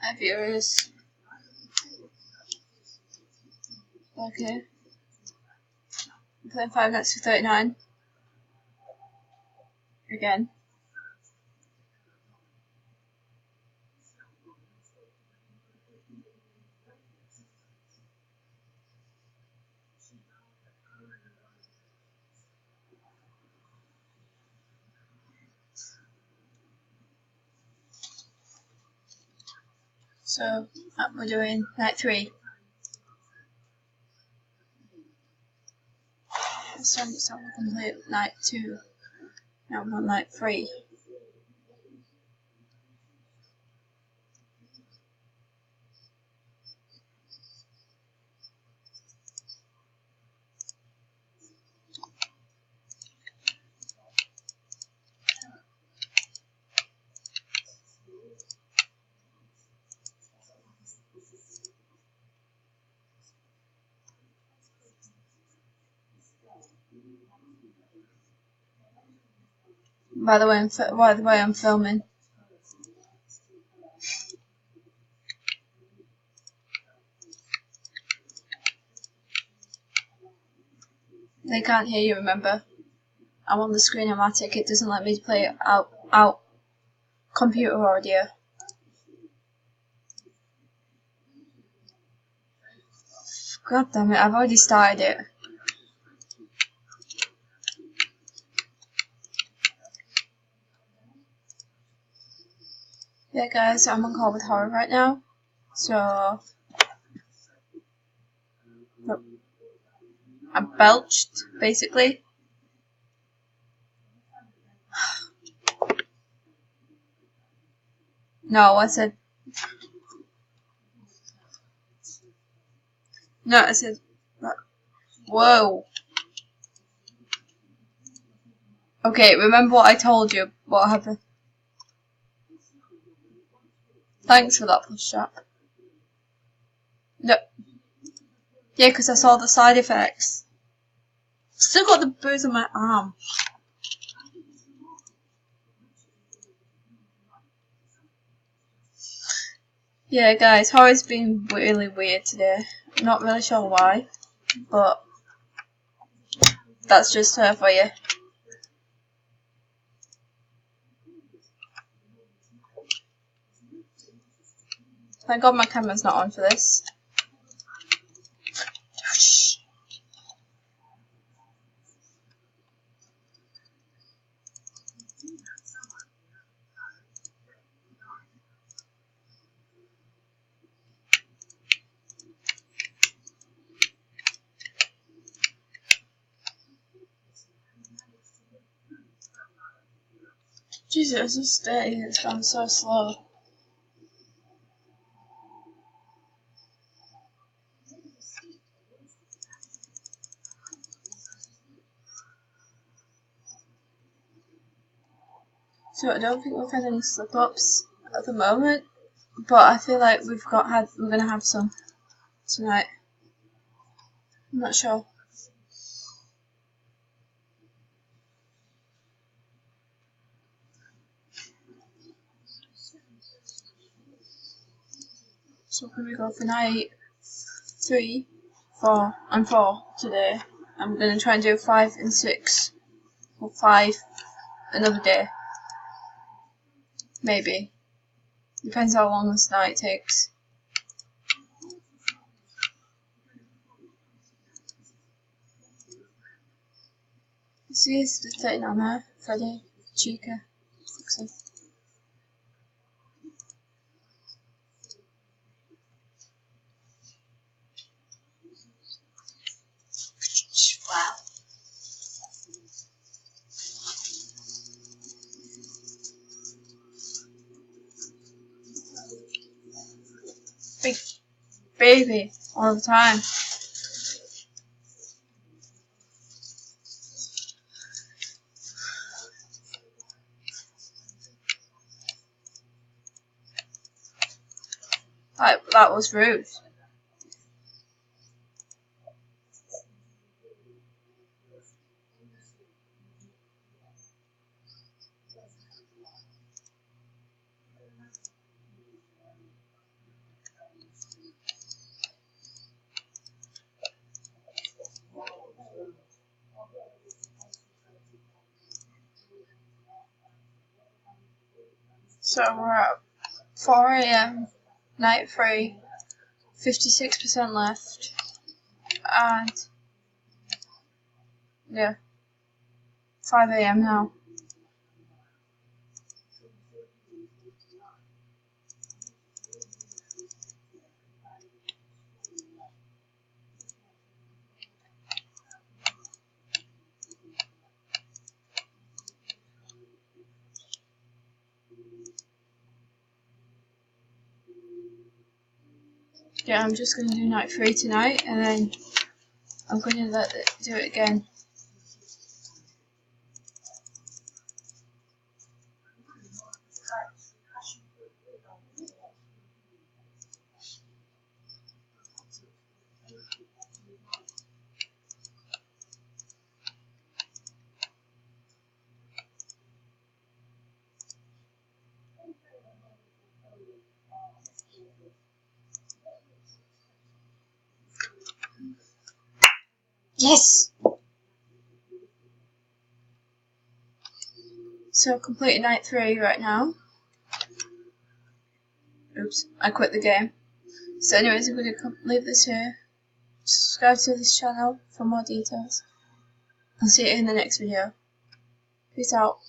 Hi viewers. Okay. I'm playing Fnw39 again. So we're doing night 3. So we complete night 2. Now we're on night 3. By the way, I'm filming. They can't hear you, remember? I'm on the Screen-O-Matic. It doesn't let me play out computer audio. God damn it, I've already started it. Yeah guys, I'm on call with horror right now. So I belched, basically. No, I said whoa. Okay, remember what I told you? What happened? Thanks for that push up. No. Yeah, because I saw the side effects. Still got the bruise on my arm. Yeah, guys, horror's been really weird today. Not really sure why, but that's just her for you. Thank God my camera's not on for this. Jesus, this day has gone so slow. So I don't think we've had any slip-ups at the moment, but I feel like we're gonna have some tonight. I'm not sure. So here we go for night 3, 4, and 4 today. I'm gonna try and do 5 and 6, or 5 another day. Maybe. Depends how long this night takes. See, it's the 39 there. Freddy, Chica, Fixer. Wow. Big baby all the time. That was rude. So we're at 4 AM, night 3, 56% left, and yeah, 5 AM now. Yeah, I'm just going to do night 3 tonight, and then I'm going to do it again. Yes! So completed night 3 right now. Oops, I quit the game. So anyways, I'm going to leave this here. Subscribe to this channel for more details. I'll see you in the next video. Peace out.